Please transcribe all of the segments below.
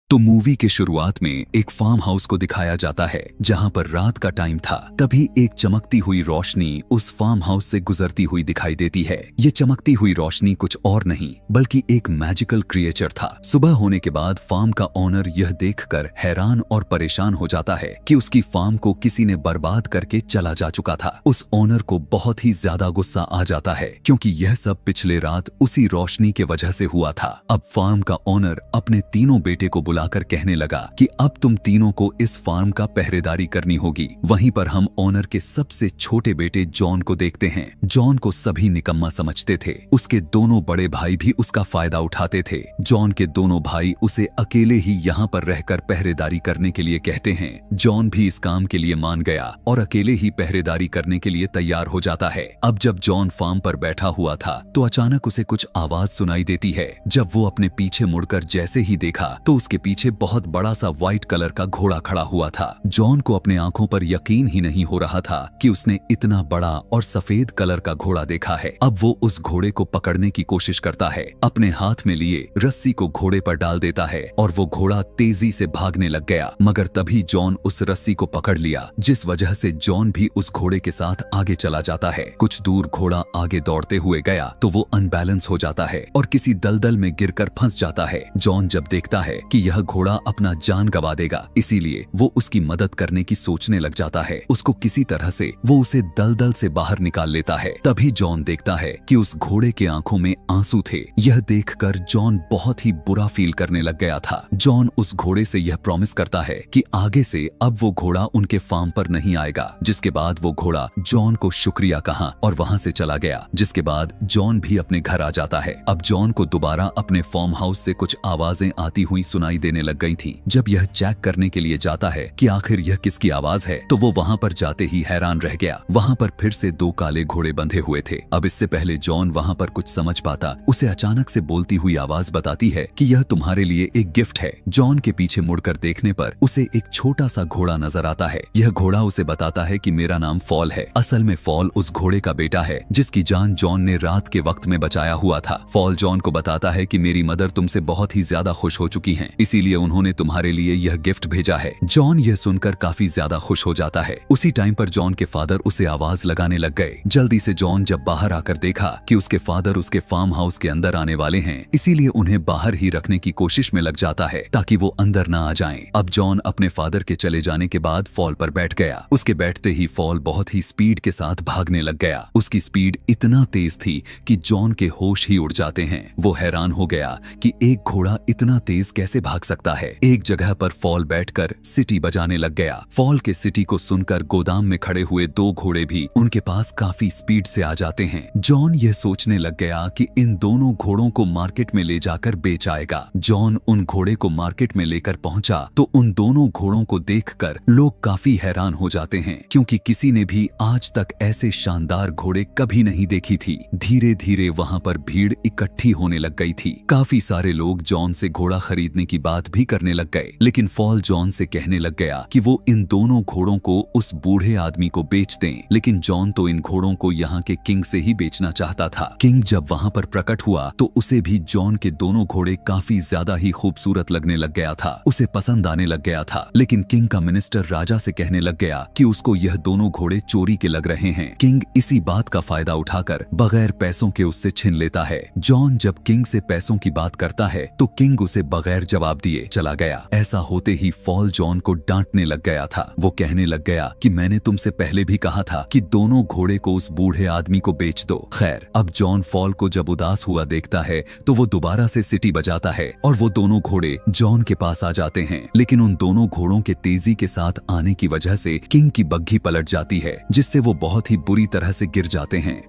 तो मूवी के शुरुआत में एक फार्म हाउस को दिखाया जाता है जहां पर रात का टाइम था। तभी एक चमकती हुई रोशनी उस फार्म हाउस से गुजरती हुई दिखाई देती है। ये चमकती हुई रोशनी कुछ और नहीं बल्कि एक मैजिकल क्रिएचर था। सुबह होने के बाद फार्म का ओनर यह देखकर हैरान और परेशान हो जाता है कि उसकी फार्म को किसी ने बर्बाद करके चला जा चुका था। उस ओनर को बहुत ही ज्यादा गुस्सा आ जाता है क्योंकि यह सब पिछले रात उसी रोशनी के वजह से हुआ था। अब फार्म का ओनर अपने तीनों बेटे को बुलाकर कहने लगा कि अब तुम तीनों को इस फार्म का पहरेदारी करनी होगी। वहीं पर हम ओनर के सबसे छोटे बेटे जॉन को देखते हैं। जॉन को सभी निकम्मा समझते थे। उसके दोनों बड़े भाई भी उसका फायदा उठाते थे। जॉन के दोनों भाई उसे अकेले ही यहाँ पर रहकर पहरेदारी करने के लिए कहते हैं। जॉन भी इस काम के लिए मान गया और अकेले ही पहरेदारी करने के लिए तैयार हो जाता है। अब जब जॉन फार्म पर बैठा हुआ था तो अचानक उसे कुछ आवाज सुनाई देती है। जब वो अपने पीछे मुड़कर जैसे ही देखा तो उसके पीछे बहुत बड़ा सा व्हाइट कलर का घोड़ा खड़ा हुआ था। जॉन को अपने आंखों पर यकीन ही नहीं हो रहा था कि उसने इतना बड़ा और सफेद कलर का घोड़ा देखा है। अब वो उस घोड़े को पकड़ने की कोशिश करता है। अपने हाथ में लिए रस्सी को घोड़े पर डाल देता है और वो घोड़ा तेजी से भागने लग गया। मगर तभी जॉन उस रस्सी को पकड़ लिया, जिस वजह से जॉन भी उस घोड़े के साथ आगे चला जाता है। कुछ दूर घोड़ा आगे दौड़ते हुए गया तो वो अनबैलेंस हो जाता है और किसी दलदल में गिरकर फंस जाता है। जॉन जब देखता है कि यह घोड़ा अपना जान गवा देगा, इसीलिए वो उसकी मदद करने की सोचने लग जाता है। उसको किसी तरह से वो उसे दलदल से बाहर निकाल लेता है। तभी जॉन देखता है कि उस घोड़े के आंखों में आंसू थे। यह देखकर जॉन बहुत ही बुरा फील करने लग गया था। जॉन उस घोड़े से यह प्रॉमिस करता है कि आगे से अब वो घोड़ा उनके फार्म पर नहीं आएगा। जिसके बाद वो घोड़ा जॉन को शुक्रिया कहा और वहां से चला गया। जिसके बाद जॉन भी अपने घर आ जाता है। अब जॉन को दोबारा अपने फार्म हाउस से कुछ आवाजें आती हुई सुनाई देने लग गई थी। जब यह चेक करने के लिए जाता है कि आखिर यह किसकी आवाज है तो वो वहां पर जाते ही हैरान रह गया। वहां पर फिर से दो काले घोड़े बंधे हुए थे। अब इससे पहले जॉन वहां पर कुछ समझ पाता, उसे अचानक से बोलती हुई आवाज बताती है कि यह तुम्हारे लिए एक गिफ्ट है। जॉन के पीछे मुड़कर देखने पर उसे एक छोटा सा घोड़ा नजर आता है। यह घोड़ा उसे बताता है कि मेरा नाम फॉल है। असल में फॉल उस घोड़े का बेटा है जिसकी जान जॉन ने रात के वक्त में बचाया हुआ था। फॉल जॉन को बताता है कि मेरी मदर तुमसे बहुत ही ज्यादा खुश हो चुकी हैं, इसीलिए उन्होंने तुम्हारे लिए यह गिफ्ट भेजा है। जॉन यह सुनकर काफी ज्यादा खुश हो जाता है। उसी टाइम पर जॉन के फादर उसे आवाज लगाने लग गए। जल्दी से जॉन जब बाहर आकर देखा कि उसके फादर उसके फार्म हाउस के अंदर आने वाले हैं, इसीलिए उन्हें बाहर ही रखने की कोशिश में लग जाता है ताकि वो अंदर ना आ जाएं। अब जॉन अपने फादर के चले जाने के बाद फॉल पर बैठ गया। उसके बैठते ही फॉल बहुत ही स्पीड के साथ भागने लग गया। उसकी स्पीड इतना तेज थी कि जॉन के होश ही उड़ जाते हैं। वो हैरान हो गया कि एक घोड़ा इतना तेज कैसे भाग सकता है। एक जगह पर फॉल बैठकर सिटी बजाने लग गया। फॉल के सिटी को सुनकर गोदाम में खड़े हुए दो घोड़े भी उनके पास काफी स्पीड से आ जाते हैं। जॉन यह सोचने लग गया कि इन दोनों घोड़ों को मार्केट में ले जाकर बेच आएगा। जॉन उन घोड़े को मार्केट में लेकर पहुंचा तो उन दोनों घोड़ों को देखकर लोग काफी हैरान हो जाते हैं क्योंकि किसी ने भी आज तक ऐसे शानदार घोड़े कभी नहीं देखी थी। धीरे धीरे वहां पर भीड़ इकट्ठी होने लग गई थी। काफी सारे लोग जॉन से घोड़ा खरीदने की बात भी करने लग गए, लेकिन फॉल जॉन से कहने लग गया कि वो इन दोनों घोड़ों को उस बूढ़े आदमी को बेच दें। लेकिन जॉन तो इन घोड़ों को यहाँ के किंग से ही बेचना चाहता था। किंग जब वहाँ पर प्रकट हुआ तो उसे भी जॉन के दोनों घोड़े काफी ज्यादा ही खूबसूरत लगने लग गया था। उसे पसंद आने लग गया था। लेकिन किंग का मिनिस्टर राजा से कहने लग गया कि उसको यह दोनों घोड़े चोरी के लग रहे हैं। किंग इसी बात का फायदा उठाकर बगैर पैसों के उससे छीन लेता है। जॉन जब किंग से पैसों की बात करता है तो किंग उसे बगैर जवाब दिए चला गया। ऐसा होते ही फॉल जॉन को डांटने लग गया था। वो कहने लग गया कि मैंने तुमसे पहले भी कहा था कि दोनों घोड़े को उस बूढ़े आदमी को बेच दो। खैर, अब जॉन फॉल को जब उदास हुआ देखता है तो वो दोबारा से सिटी बजाता है और वो दोनों घोड़े जॉन के पास आ जाते हैं। लेकिन उन दोनों घोड़ों के तेजी के साथ आने की वजह से किंग की बग्घी पलट जाती है, जिससे वो बहुत ही बुरी तरह से गिर जाते हैं।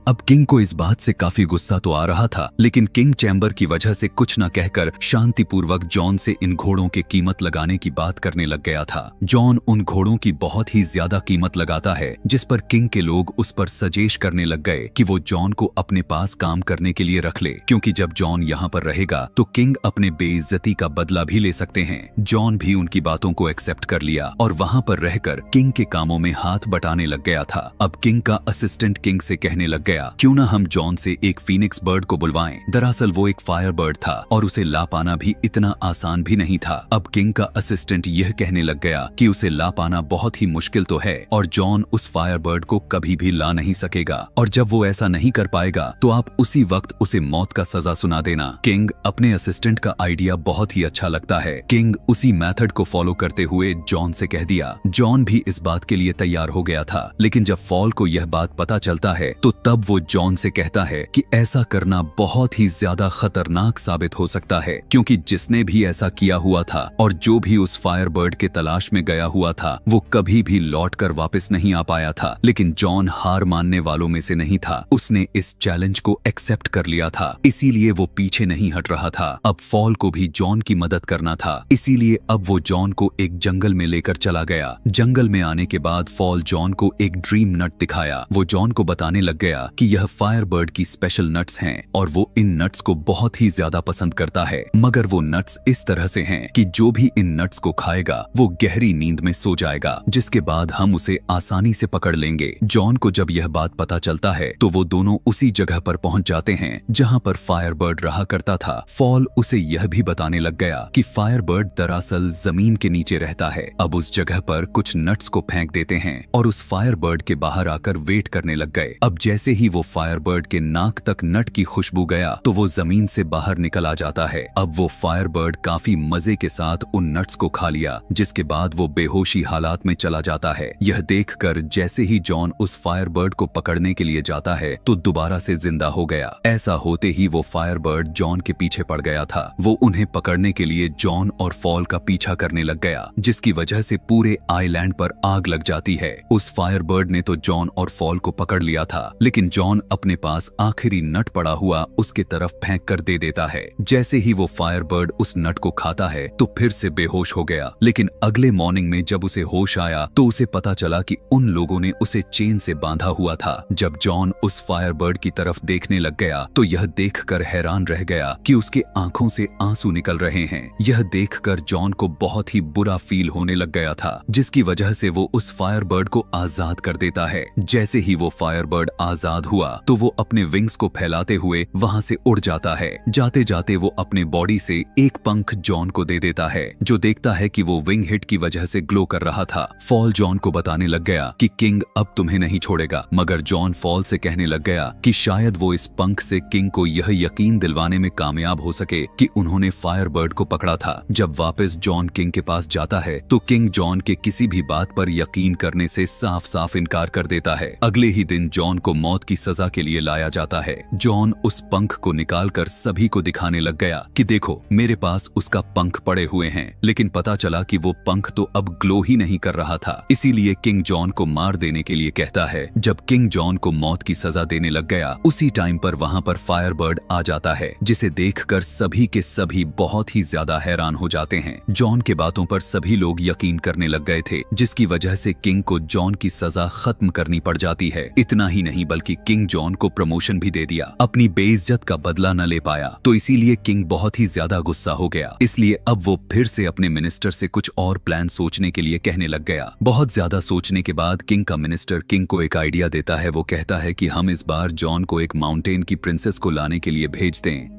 अब किंग को इस बात से काफी गुस्सा तो आ रहा था, लेकिन किंग चैम्बर की वजह से कुछ न कहकर शांतिपूर्वक जॉन से इन घोड़ों की कीमत लगाने की बात करने लग गया था। जॉन उन घोड़ों की बहुत ही ज्यादा कीमत लगाता है, जिस पर किंग के लोग उस पर सजेश करने लग गए कि वो जॉन को अपने पास काम करने के लिए रख ले, क्योंकि जब जॉन यहाँ पर रहेगा तो किंग अपने बेइज्जती का बदला भी ले सकते हैं। जॉन भी उनकी बातों को एक्सेप्ट कर लिया और वहाँ पर रहकर किंग के कामों में हाथ बटाने लग गया था। अब किंग का असिस्टेंट किंग से कहने लग गया गया, क्यों ना हम जॉन से एक फीनिक्स बर्ड को बुलवाएं। दरअसल वो एक फायर बर्ड था और उसे ला पाना भी इतना आसान भी नहीं था। अब किंग का असिस्टेंट यह कहने लग गया कि उसे ला पाना बहुत ही मुश्किल तो है और जॉन उस फायर बर्ड को कभी भी ला नहीं सकेगा, और जब वो ऐसा नहीं कर पाएगा तो आप उसी वक्त उसे मौत का सजा सुना देना। किंग अपने असिस्टेंट का आइडिया बहुत ही अच्छा लगता है। किंग उसी मेथड को फॉलो करते हुए जॉन से कह दिया। जॉन भी इस बात के लिए तैयार हो गया था, लेकिन जब फॉल को यह बात पता चलता है तो तब वो जॉन से कहता है कि ऐसा करना बहुत ही ज्यादा खतरनाक साबित हो सकता है, क्योंकि जिसने भी ऐसा किया हुआ था और जो भी उस फायर बर्ड के तलाश में गया हुआ था वो कभी भी लौट कर वापस नहीं आ पाया था। लेकिन जॉन हार मानने वालों में से नहीं था, उसने इस चैलेंज को एक्सेप्ट कर लिया था, इसीलिए वो पीछे नहीं हट रहा था। अब फॉल को भी जॉन की मदद करना था, इसीलिए अब वो जॉन को एक जंगल में लेकर चला गया। जंगल में आने के बाद फॉल जॉन को एक ड्रीम नट दिखाया। वो जॉन को बताने लग गया कि यह फायर बर्ड की स्पेशल नट्स हैं और वो इन नट्स को बहुत ही ज्यादा पसंद करता है, मगर वो नट्स इस तरह से हैं कि जो भी इन नट्स को खाएगा वो गहरी नींद में सो जाएगा, जिसके बाद हम उसे आसानी से पकड़ लेंगे। जॉन को जब यह बात पता चलता है तो वो दोनों उसी जगह पर पहुंच जाते हैं जहां पर फायर बर्ड रहा करता था। फॉल उसे यह भी बताने लग गया कि फायर बर्ड दरअसल जमीन के नीचे रहता है। अब उस जगह पर कुछ नट्स को फेंक देते हैं और उस फायर बर्ड के बाहर आकर वेट करने लग गए। अब जैसे ही वो फायर बर्ड के नाक तक नट की खुशबू गया तो वो जमीन से बाहर निकल आ जाता है। अब वो फायर बर्ड काफी मजे के साथ उन नट्स को खा लिया, जिसके बाद वो बेहोशी हालात में चला जाता है। यह देखकर जैसे ही जॉन उस फायर बर्ड को पकड़ने के लिए जाता है तो दोबारा से जिंदा हो गया। ऐसा होते ही वो फायर बर्ड जॉन के पीछे पड़ गया था। वो उन्हें पकड़ने के लिए जॉन और फॉल का पीछा करने लग गया, जिसकी वजह से पूरे आइलैंड पर आग लग जाती है। उस फायर बर्ड ने तो जॉन और फॉल को पकड़ लिया था, लेकिन जॉन अपने पास आखिरी नट पड़ा हुआ उसके तरफ फेंक कर दे देता है। जैसे ही वो फायर बर्ड उस नट को खाता है तो फिर से बेहोश हो गया, लेकिन अगले मॉर्निंग में जब उसे होश आया तो उसे पता चला कि उन लोगों ने उसे चेन से बांधा हुआ था। जब जॉन उस फायर बर्ड की तरफ देखने लग गया तो यह देखकर हैरान रह गया कि उसके आंखों से आंसू निकल रहे हैं। यह देखकर जॉन को बहुत ही बुरा फील होने लग गया था, जिसकी वजह से वो उस फायर बर्ड को आजाद कर देता है। जैसे ही वो फायर बर्ड आजाद हुआ तो वो अपने विंग्स को फैलाते हुए वहां से उड़ जाता है। जाते जाते वो अपने बॉडी से एक पंख जॉन को दे देता है, जो देखता है कि वो विंग हिट की वजह से ग्लो कर रहा था। फॉल जॉन को बताने लग गया कि किंग अब तुम्हें नहीं छोड़ेगा, मगर जॉन फॉल से कहने लग गया कि शायद वो इस पंख से किंग को यह यकीन दिलवाने में कामयाब हो सके कि उन्होंने फायर बर्ड को पकड़ा था। जब वापस जॉन किंग के पास जाता है तो किंग जॉन के किसी भी बात पर यकीन करने से साफ साफ इनकार कर देता है। अगले ही दिन जॉन को मौत की सजा के लिए लाया जाता है। जॉन उस पंख को निकालकर सभी को दिखाने लग गया कि देखो मेरे पास उसका पंख पड़े हुए हैं, लेकिन पता चला कि वो पंख तो अब ग्लो ही नहीं कर रहा था। इसीलिए किंग जॉन को मार देने के लिए कहता है। जब किंग जॉन को मौत की सजा देने लग गया उसी टाइम पर वहां पर फायर बर्ड आ जाता है, जिसे देखकर सभी के सभी बहुत ही ज्यादा हैरान हो जाते हैं। जॉन के बातों पर सभी लोग यकीन करने लग गए थे, जिसकी वजह से किंग को जॉन की सजा खत्म करनी पड़ जाती है। इतना ही नहीं बल्कि किंग जॉन को प्रमोशन भी दे दिया। अपनी बेइज्जत का बदला न ले पाया तो इसीलिए किंग बहुत ही ज्यादा गुस्सा हो गया। इसलिए अब वो फिर से अपने मिनिस्टर से कुछ और प्लान सोचने के लिए कहने लग गया। बहुत ज्यादा सोचने के बाद किंग का मिनिस्टर किंग को एक आइडिया देता है। वो कहता है कि हम इस बार जॉन को एक माउंटेन की प्रिंसेस को लाने के लिए भेज दें।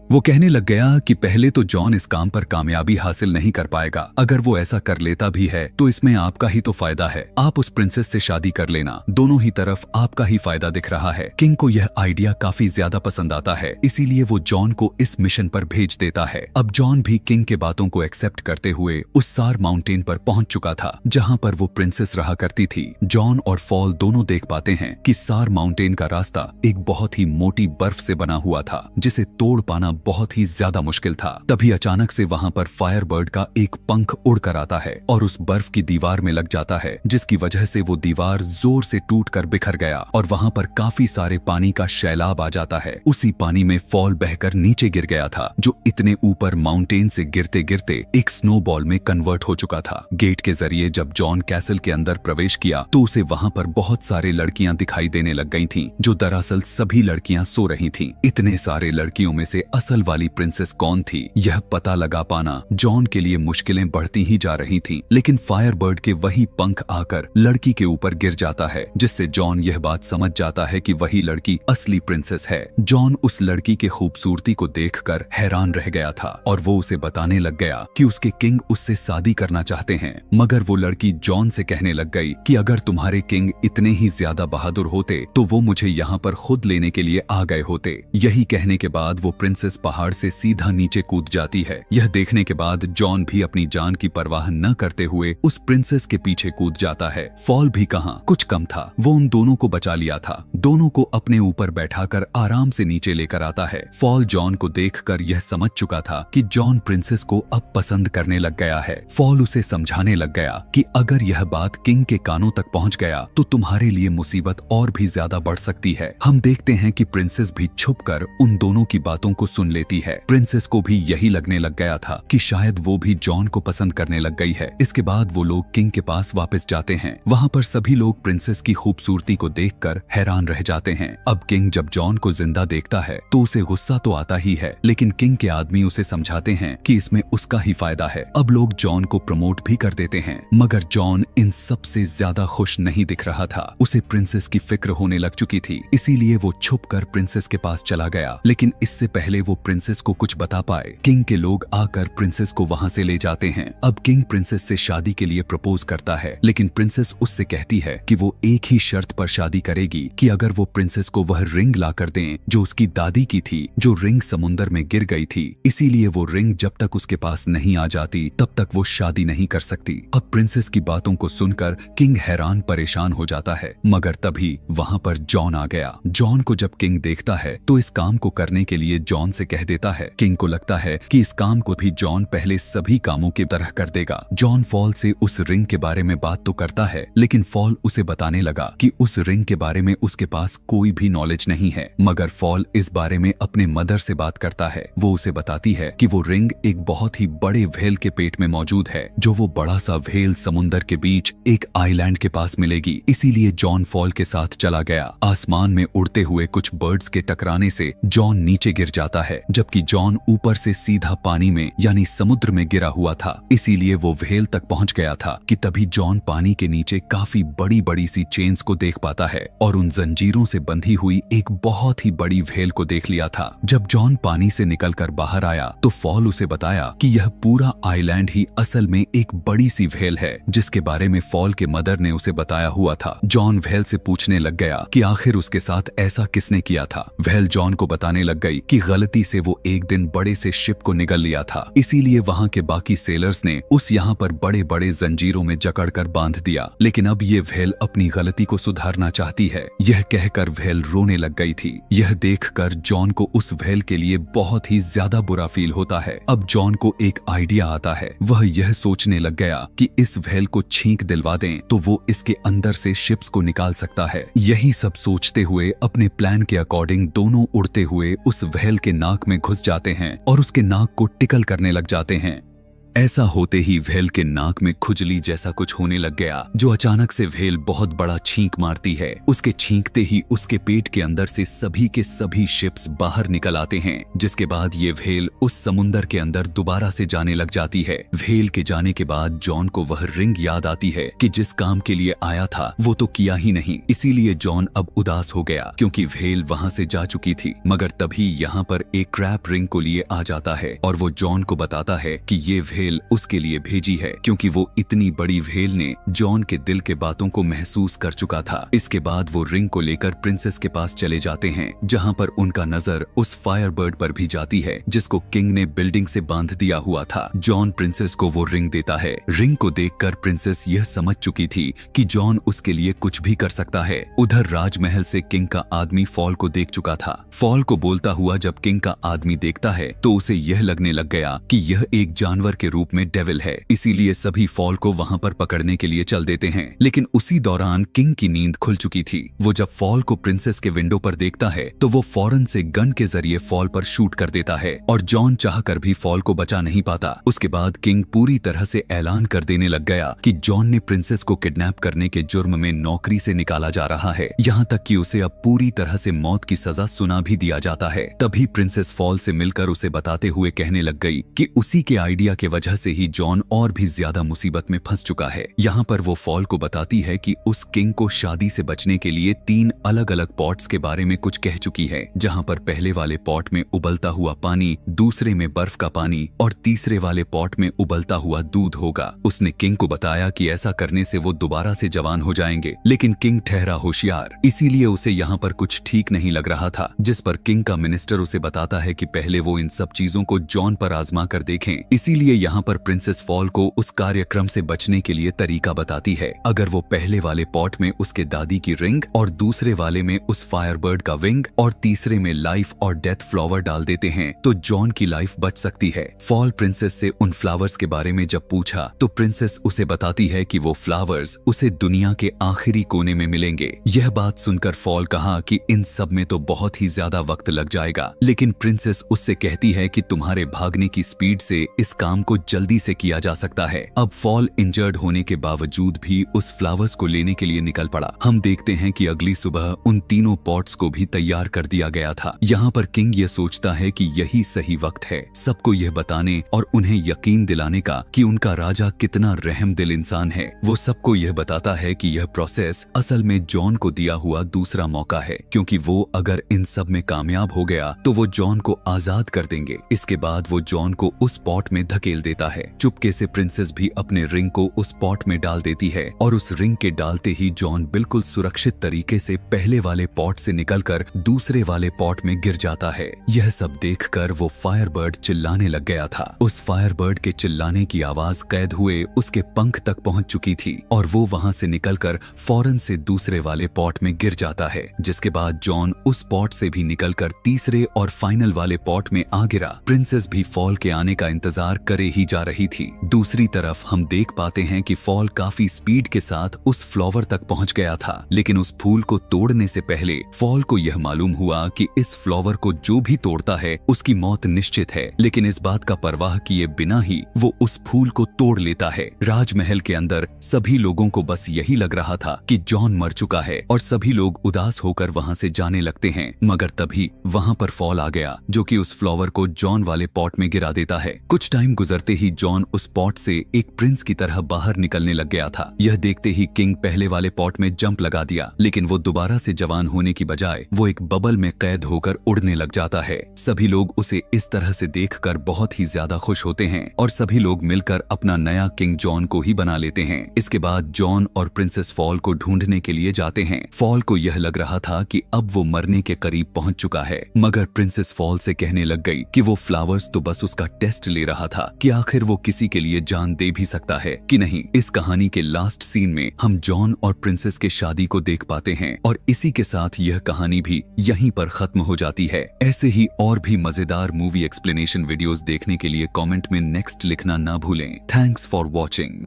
वो कहने लग गया कि पहले तो जॉन इस काम पर कामयाबी हासिल नहीं कर पाएगा। अगर वो ऐसा कर लेता भी है तो इसमें आपका ही तो फायदा है। आप उस प्रिंसेस से शादी कर लेना, दोनों ही तरफ आपका ही फायदा दिख रहा है। किंग को यह आइडिया काफी ज्यादा पसंद आता है, इसीलिए वो जॉन को इस मिशन पर भेज देता है। अब जॉन भी किंग के बातों को एक्सेप्ट करते हुए उस सार माउंटेन पर पहुंच चुका था जहां पर वो प्रिंसेस रहा करती थी। जॉन और फॉल दोनों देख पाते हैं कि सार माउंटेन का रास्ता एक बहुत ही मोटी बर्फ से बना हुआ था, जिसे तोड़ पाना बहुत ही ज्यादा मुश्किल था। तभी अचानक से वहां पर फायर बर्ड का एक पंख उड़कर आता है और उस बर्फ की दीवार में लग जाता है, जिसकी वजह से वो दीवार जोर से टूटकर बिखर गया और वहां पर काफी सारे पानी का सैलाब आ जाता है। उसी पानी में फॉल बहकर नीचे गिर गया था, जो इतने ऊपर माउंटेन से गिरते गिरते एक स्नोबॉल में कन्वर्ट हो चुका था। गेट के जरिए जब जॉन कैसल के अंदर प्रवेश किया तो उसे वहां पर बहुत सारे लड़कियां दिखाई देने लग गई थीं, जो दरअसल सभी लड़कियां सो रही थीं। इतने सारे लड़कियों में से असल वाली प्रिंसेस कौन थी यह पता लगा पाना जॉन के लिए मुश्किलें बढ़ती ही जा रही थीं। लेकिन फायरबर्ड के वही पंख आकर लड़की के ऊपर गिर जाता है, जिससे जॉन यह बात समझ जाता है कि वही लड़की असली प्रिंसेस है। जॉन उस लड़की के खूबसूरती को देखकर हैरान रह गया था और वो उसे बताने लग गया कि उसके किंग उससे शादी करना चाहते हैं। मगर वो लड़की जॉन से कहने लग गई कि अगर तुम्हारे किंग इतने ही ज्यादा बहादुर होते तो वो मुझे यहाँ पर खुद लेने के लिए आ गए होते। यही कहने के बाद वो प्रिंसेस पहाड़ से सीधा नीचे कूद जाती है। यह देखने के बाद जॉन भी अपनी जान की परवाह न करते हुए उस प्रिंसेस के पीछे कूद जाता है। फॉल भी कहां कुछ कम था, वो उन दोनों को बचा लिया था। दोनों को अपने ऊपर बैठाकर आराम से नीचे लेकर आता है। फॉल जॉन को देखकर यह समझ चुका था कि जॉन प्रिंसेस को अब पसंद करने लग गया है। फॉल उसे समझाने लग गया कि अगर यह बात किंग के कानों तक पहुंच गया तो तुम्हारे लिए मुसीबत और भी ज्यादा बढ़ सकती है। हम देखते हैं कि प्रिंसेस भी छुपकर उन दोनों की बातों को सुन लेती है। प्रिंसेस को भी यही लगने लग गया था कि शायद वो भी जॉन को पसंद करने लग गई है। इसके बाद वो लोग किंग के पास वापस जाते हैं। वहाँ पर सभी लोग प्रिंसेस की खूबसूरती को देखकर हैरान रह जाते हैं। अब किंग जब जॉन को जिंदा देखता है तो उसे गुस्सा तो आता ही है, लेकिन किंग के आदमी उसे समझाते हैं कि इसमें उसका ही फायदा है। अब लोग जॉन को प्रमोट भी कर देते हैं, मगर जॉन इन सबसे ज्यादा खुश नहीं दिख रहा था। उसे प्रिंसेस की फिक्र होने लग चुकी थी, इसीलिए वो छुपकर प्रिंसेस के पास चला गया। लेकिन इससे पहले वो प्रिंसेस को कुछ बता पाए, किंग के लोग आकर प्रिंसेस को वहाँ से ले जाते हैं। अब किंग प्रिंसेस से शादी के लिए प्रपोज करता है, लेकिन प्रिंसेस उससे कहती है कि वो एक ही शर्त पर शादी करेगी कि अगर वो प्रिंसेस को वह रिंग ला कर दें जो उसकी दादी की थी, जो रिंग समुंदर में गिर गई थी। इसीलिए वो रिंग जब तक उसके पास नहीं आ जाती तब तक वो शादी नहीं कर सकती। अब प्रिंसेस की बातों को सुनकर किंग हैरान परेशान हो जाता है, मगर तभी वहाँ पर जॉन आ गया। जॉन को जब किंग देखता है तो इस काम को करने के लिए जॉन से कह देता है। किंग को लगता है कि इस काम को भी जॉन पहले सभी कामों की तरह कर देगा। जॉन फॉल से उस रिंग के बारे में बात तो करता है, लेकिन फॉल उसे बताने लगा कि उस रिंग के बारे में उसके पास कोई भी नॉलेज नहीं है। मगर फॉल इस बारे में अपने मदर से बात करता है। वो उसे बताती है कि वो रिंग एक बहुत ही बड़े व्हेल के पेट में मौजूद है, जो वो बड़ा सा व्हेल समुंदर के बीच एक आइलैंड के पास मिलेगी। इसीलिए जॉन फॉल के साथ चला गया। आसमान में उड़ते हुए कुछ बर्ड्स के टकराने से जॉन नीचे गिर जाता है, जबकि जॉन ऊपर से सीधा पानी में यानी समुद्र में गिरा हुआ था। इसीलिए वो व्हेल तक पहुंच गया था कि तभी जॉन पानी के नीचे काफी बड़ी बड़ी सी चेन्स को देख पाता है और उन जंजीरों से बंधी हुई एक बहुत ही बड़ी व्हेल को देख लिया था। जब जॉन पानी से निकलकर बाहर आया तो फॉल उसे बताया कि यह पूरा आइलैंड ही असल में एक बड़ी सी व्हेल है, जिसके बारे में फॉल के मदर ने उसे बताया हुआ था। जॉन व्हेल से पूछने लग गया कि आखिर उसके साथ ऐसा किसने किया था। व्हेल जॉन को बताने लग गई कि गलती से वो एक दिन बड़े से शिप को निगल लिया था, इसीलिए वहाँ के बाकी सेलर्स ने उस यहाँ पर बड़े बड़े जंजीरों में जकड़कर बांध दिया। लेकिन अब ये व्हेल अपनी गलती को सुधारना चाहती है, यह कहकर व्हेल रोने लग गई थी। यह देखकर जॉन को उस व्हेल के लिए बहुत ही ज्यादा बुरा फील होता है। अब जॉन को एक आइडिया आता है। वह यह सोचने लग गया कि इस व्हेल को छींक दिलवा दें तो वो इसके अंदर से शिप्स को निकाल सकता है। यही सब सोचते हुए अपने प्लान के अकॉर्डिंग दोनों उड़ते हुए उस व्हेल के नाक में घुस जाते हैं और उसके नाक को टिकल करने लग जाते हैं। ऐसा होते ही व्हेल के नाक में खुजली जैसा कुछ होने लग गया, जो अचानक से व्हेल बहुत बड़ा छींक मारती है। उसके छींकते ही उसके पेट के अंदर से सभी के सभी शिप्स बाहर निकल आते हैं, जिसके बाद ये व्हेल उस समुंदर के अंदर दोबारा से जाने लग जाती है। व्हेल के जाने के बाद जॉन को वह रिंग याद आती है कि जिस काम के लिए आया था वो तो किया ही नहीं। इसीलिए जॉन अब उदास हो गया क्योंकि व्हेल वहाँ से जा चुकी थी। मगर तभी यहाँ पर एक क्रैप रिंग को लिए आ जाता है और वो जॉन को बताता है कि ये व्हेल उसके लिए भेजी है, क्योंकि वो इतनी बड़ी व्हेल ने जॉन के दिल के बातों को महसूस कर चुका था। इसके बाद वो रिंग को लेकर प्रिंसेस के पास चले जाते हैं, जहाँ पर उनका नजर उस फायरबर्ड पर भी जाती है जिसको किंग ने बिल्डिंग से बांध दिया हुआ था। जॉन प्रिंसेस को वो रिंग देता है। रिंग को देखकर प्रिंसेस यह समझ चुकी थी कि जॉन उसके लिए कुछ भी कर सकता है। उधर राजमहल से किंग का आदमी फॉल को देख चुका था। फॉल को बोलता हुआ जब किंग का आदमी देखता है तो उसे यह लगने लग गया कि यह एक जानवर के रूप में डेविल है, इसीलिए सभी फॉल को वहां पर पकड़ने के लिए चल देते हैं। लेकिन उसी दौरान किंग की नींद खुल चुकी थी। वो जब फॉल को प्रिंसेस के विंडो पर देखता है तो वो फौरन से गन के जरिए फॉल पर शूट कर देता है और जॉन चाहकर भी फॉल को बचा नहीं पाता। उसके बाद किंग पूरी तरह से ऐलान कर देने लग गया कि जॉन ने प्रिंसेस को किडनैप करने के जुर्म में नौकरी से निकाला जा रहा है, यहाँ तक कि उसे अब पूरी तरह से मौत की सजा सुना भी दिया जाता है। तभी प्रिंसेस फॉल से मिलकर उसे बताते हुए कहने लग गई कि उसी के आइडिया के वजह से ही जॉन और भी ज्यादा मुसीबत में फंस चुका है। यहाँ पर वो फॉल को बताती है कि उस किंग को शादी से बचने के लिए 3 अलग-अलग पॉट्स के बारे में कुछ कह चुकी है, जहाँ पर पहले वाले पॉट में उबलता हुआ पानी, दूसरे में बर्फ का पानी और तीसरे वाले पॉट में उबलता हुआ दूध होगा। उसने किंग को बताया कि ऐसा करने से वो दोबारा से जवान हो जाएंगे, लेकिन किंग ठहरा होशियार, इसीलिए उसे यहाँ पर कुछ ठीक नहीं लग रहा था। जिस पर किंग का मिनिस्टर उसे बताता है कि पहले वो इन सब चीजों को जॉन पर आजमा कर देखें। इसीलिए यहाँ पर प्रिंसेस फॉल को उस कार्यक्रम से बचने के लिए तरीका बताती है। अगर वो पहले वाले पॉट में उसके दादी की रिंग और दूसरे वाले में उस फायरबर्ड का विंग और तीसरे में लाइफ और डेथ फ्लावर डाल देते हैं तो जॉन की लाइफ बच सकती है। फॉल प्रिंसेस से उन फ्लावर्स के बारे में जब पूछा तो प्रिंसेस उसे बताती है कि वो फ्लावर्स उसे दुनिया के आखिरी कोने में मिलेंगे। यह बात सुनकर फॉल कहा कि इन सब में तो बहुत ही ज्यादा वक्त लग जाएगा, लेकिन प्रिंसेस उससे कहती है कि तुम्हारे भागने की स्पीड से इस काम को जल्दी से किया जा सकता है। अब फॉल इंजर्ड होने के बावजूद भी उस फ्लावर्स को लेने के लिए निकल पड़ा। हम देखते हैं कि अगली सुबह उन तीनों पॉट्स को भी तैयार कर दिया गया था। यहाँ पर किंग ये सोचता है कि यही सही वक्त है सबको यह बताने और उन्हें यकीन दिलाने का कि उनका राजा कितना रहमदिल इंसान है। वो सबको यह बताता है कि यह प्रोसेस असल में जॉन को दिया हुआ दूसरा मौका है, क्योंकि वो अगर इन सब में कामयाब हो गया तो वो जॉन को आजाद कर देंगे। इसके बाद वो जॉन को उस पॉट में धकेल देता है। चुपके से प्रिंसेस भी अपने रिंग को उस पॉट में डाल देती है और उस रिंग के डालते ही जॉन बिल्कुल सुरक्षित तरीके से पहले वाले पॉट से निकलकर दूसरे वाले पॉट में गिर जाता है। यह सब देखकर वो फायरबर्ड चिल्लाने लग गया था। उस फायरबर्ड के चिल्लाने की आवाज कैद हुए उसके पंख तक पहुंच चुकी थी और वो वहां से निकलकर फौरन से दूसरे वाले पॉट में गिर जाता है, जिसके बाद जॉन उस पॉट से भी निकलकर तीसरे और फाइनल वाले पॉट में आ गिरा। प्रिंसेस भी फॉल के आने का इंतजार करे ही जा रही थी। दूसरी तरफ हम देख पाते हैं कि फॉल काफी स्पीड के साथ उस फ्लावर तक पहुंच गया था, लेकिन उस फूल को तोड़ने से पहले फॉल को यह मालूम हुआ कि इस फ्लावर को जो भी तोड़ता है उसकी मौत निश्चित है। लेकिन इस बात का परवाह किए बिना ही वो उस फूल को तोड़ लेता है। राजमहल के अंदर सभी लोगों को बस यही लग रहा था कि जॉन मर चुका है और सभी लोग उदास होकर वहां से जाने लगते हैं। मगर तभी वहां पर फॉल आ गया, जो कि उस फ्लावर को जॉन वाले पॉट में गिरा देता है। कुछ टाइम गुजरते ही जॉन उस पॉट से एक प्रिंस की तरह बाहर निकलने लग गया था। यह देखते ही किंग पहले वाले पॉट में जंप लगा दिया, लेकिन वो दोबारा से जवान होने की बजाय वो एक बबल में कैद होकर उड़ने लग जाता है। सभी लोग उसे इस तरह से देखकर बहुत ही ज्यादा खुश होते हैं और सभी लोग मिलकर अपना नया किंग जॉन को ही बना लेते हैं। इसके बाद जॉन और प्रिंसेस फॉल को ढूंढने के लिए जाते हैं। फॉल को यह लग रहा था कि अब वो मरने के करीब पहुंच चुका है, मगर प्रिंसेस फॉल से कहने लग गई कि वो फ्लावर्स तो बस उसका टेस्ट ले रहा था कि आखिर वो किसी के लिए जान दे भी सकता है कि नहीं। इस कहानी के लास्ट सीन में हम जॉन और प्रिंसेस के शादी को देख पाते हैं और इसी के साथ यह कहानी भी यहीं पर खत्म हो जाती है। ऐसे ही और भी मजेदार मूवी एक्सप्लेनेशन वीडियोस देखने के लिए कमेंट में नेक्स्ट लिखना ना भूलें। Thanks for watching.